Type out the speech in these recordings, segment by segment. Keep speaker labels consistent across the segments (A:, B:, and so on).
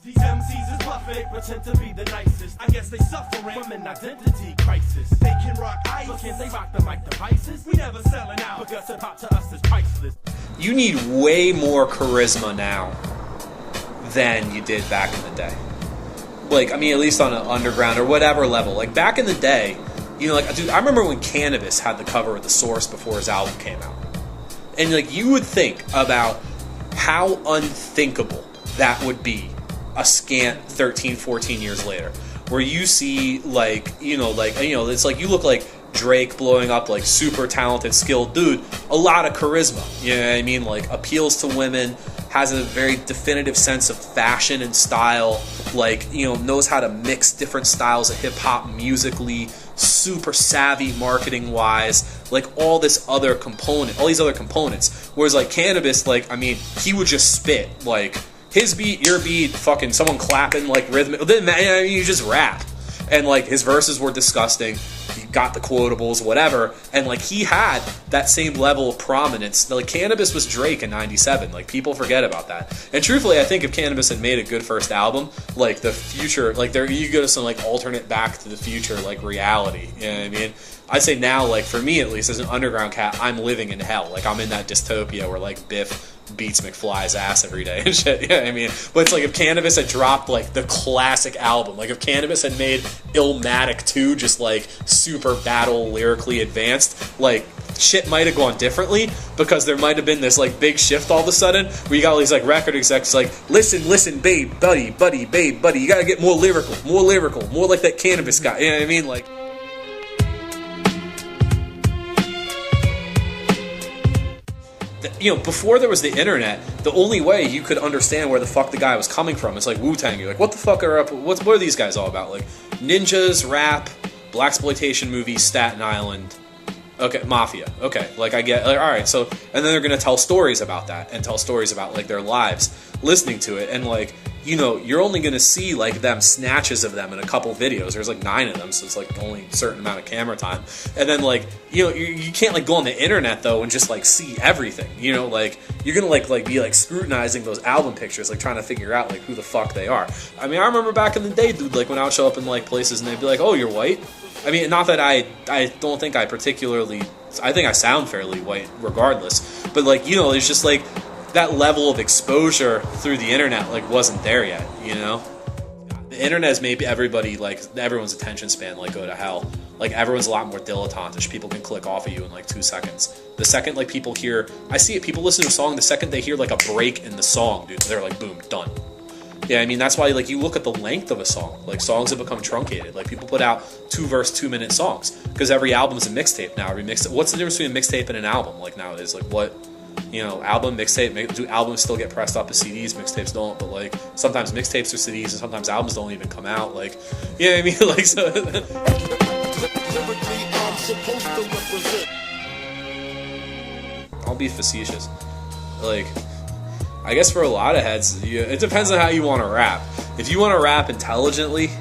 A: These MCs is bluffing, they pretend to be the nicest. I guess they suffering from an identity crisis. They can rock ice, but can't they rock the mic devices? We never selling out, because hip-hop to us is priceless.
B: You need way more charisma now than you did back in the day. Like, I mean, at least on an underground or whatever level. Like, back in the day, you know, like, dude, I remember when Cannabis had the cover of The Source before his album came out. And, like, you would think about how unthinkable that would be a scant 13, 14 years later, where you see, like, it's like you look like Drake blowing up, like, super talented, skilled dude, a lot of charisma, you know what I mean, like, appeals to women, has a very definitive sense of fashion and style, like, you know, knows how to mix different styles of hip-hop musically, super savvy marketing-wise, like, all these other components, whereas, like, Cannabis, like, I mean, he would just spit, like, his beat, your beat, fucking someone clapping, like, rhythmic. I mean, you just rap. And, like, his verses were disgusting. He got the quotables, whatever. And, like, he had that same level of prominence. Like, Cannabis was Drake in 97. Like, people forget about that. And truthfully, I think if Cannabis had made a good first album, like, the future, like, you go to some, like, alternate Back to the Future, like, reality. You know what I mean? I'd say now, like, for me at least, as an underground cat, I'm living in hell. Like, I'm in that dystopia where, like, Biff beats McFly's ass every day and shit. Yeah, I mean, but it's like if Cannabis had dropped, like, the classic album, like if Cannabis had made Illmatic 2 just, like, super battle lyrically advanced, like, shit might have gone differently, because there might have been this, like, big shift all of a sudden where you got all these, like, record execs like, listen, babe, buddy, you gotta get more lyrical, more like that Cannabis guy. You know what I mean? Like, you know, before there was the internet, the only way you could understand where the fuck the guy was coming from is like Wu-Tang. You're like, what the fuck are up? What are these guys all about? Like, ninjas, rap, blaxploitation movies, Staten Island, okay, mafia. Okay, like, I get, like, all right. So, and then they're gonna tell stories about that and tell stories about, like, their lives listening to it, and, like, you know, you're only going to see, like, them snatches of them in a couple videos. There's, like, 9 of them, so it's, like, only a certain amount of camera time. And then, like, you know, you can't, like, go on the internet, though, and just, like, see everything. You know, like, you're going to, like, be, like, scrutinizing those album pictures, like, trying to figure out, like, who the fuck they are. I mean, I remember back in the day, dude, like, when I would show up in, like, places and they'd be like, oh, you're white? I mean, not that I don't think I particularly, I think I sound fairly white regardless. But, like, you know, it's just, like, that level of exposure through the internet, like, wasn't there yet, you know? The internet has made everybody, like, everyone's attention span, like, go to hell. Like, everyone's a lot more dilettantish. People can click off of you in, like, 2 seconds. The second, like, people hear, I see it, people listen to a song, the second they hear, like, a break in the song, dude, they're like, boom, done. Yeah, I mean, that's why, like, you look at the length of a song. Like, songs have become truncated. Like, people put out 2-verse, 2-minute songs. Because every album's a mixtape now. What's the difference between a mixtape and an album, like, nowadays? Like, what... You know, album, mixtape, do albums still get pressed up as CDs? Mixtapes don't, but, like, sometimes mixtapes are CDs and sometimes albums don't even come out, like, you know what I mean? Like, so... I'll be facetious. Like, I guess for a lot of heads, it depends on how you want to rap. If you want to rap intelligently,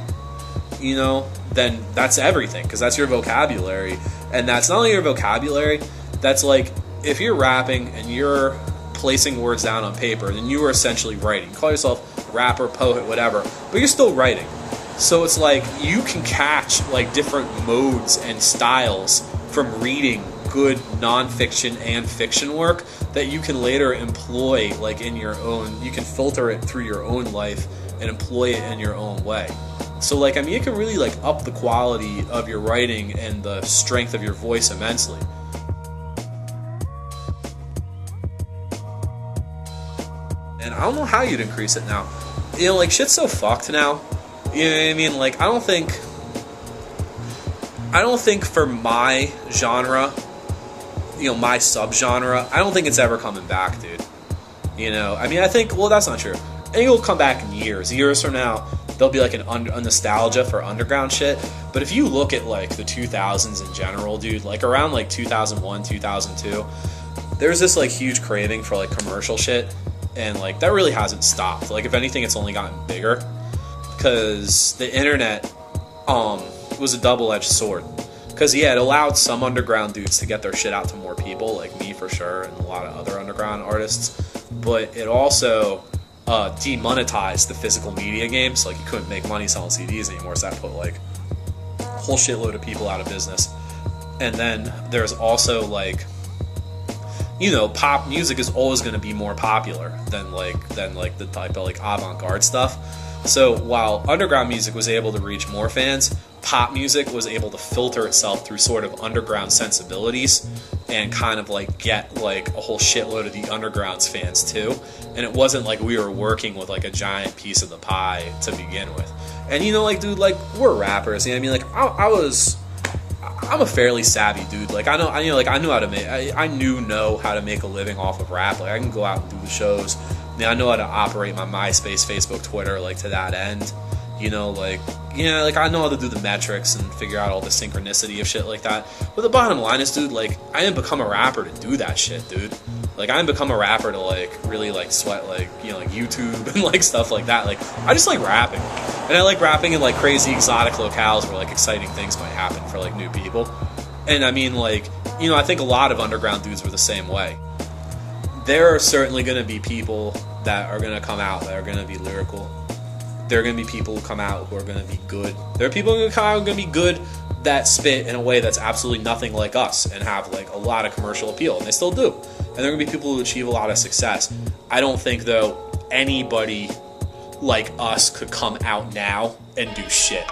B: you know, then that's everything, because that's your vocabulary. And that's not only your vocabulary, that's, like, if you're rapping and you're placing words down on paper, then you are essentially writing. You call yourself rapper, poet, whatever, but you're still writing. So it's like you can catch, like, different modes and styles from reading good nonfiction and fiction work that you can later employ, like, in your own, you can filter it through your own life and employ it in your own way. So, like, I mean, it can really, like, up the quality of your writing and the strength of your voice immensely. And I don't know how you'd increase it now. You know, like, shit's so fucked now. You know what I mean? Like, I don't think for my genre, you know, my subgenre, I don't think it's ever coming back, dude. You know, I mean, I think, well, that's not true. I think it'll come back in years. Years from now, there'll be, like, a nostalgia for underground shit. But if you look at, like, the 2000s in general, dude, like, around, like, 2001, 2002, there's this, like, huge craving for, like, commercial shit. And, like, that really hasn't stopped. Like, if anything, it's only gotten bigger. Because the internet was a double-edged sword. Because, yeah, it allowed some underground dudes to get their shit out to more people, like me for sure, and a lot of other underground artists. But it also demonetized the physical media game, so like you couldn't make money selling CDs anymore, so that put like a whole shitload of people out of business. And then there's also like, you know, pop music is always going to be more popular than the type of like avant-garde stuff. So while underground music was able to reach more fans, pop music was able to filter itself through sort of underground sensibilities and kind of like get like a whole shitload of the underground's fans too. And it wasn't like we were working with like a giant piece of the pie to begin with. And you know, like, dude, like, we're rappers, you know what I mean? Like, I'm a fairly savvy dude. Like, I know how to make a living off of rap. Like, I can go out and do the shows. I know how to operate my MySpace, Facebook, Twitter, like, to that end. You know, like, yeah, like, I know how to do the metrics and figure out all the synchronicity of shit like that. But the bottom line is, dude, like, I didn't become a rapper to do that shit, dude. Like, I didn't become a rapper to, like, really, like, sweat, like, you know, like, YouTube and, like, stuff like that. Like, I just like rapping. And I like rapping in, like, crazy exotic locales where, like, exciting things might happen for, like, new people. And, I mean, like, you know, I think a lot of underground dudes were the same way. There are certainly going to be people that are going to come out that are going to be lyrical. There are going to be people who come out who are going to be good. There are people who are going to be good that spit in a way that's absolutely nothing like us and have, like, a lot of commercial appeal, and they still do. And there are going to be people who achieve a lot of success. I don't think, though, anybody like us could come out now and do shit.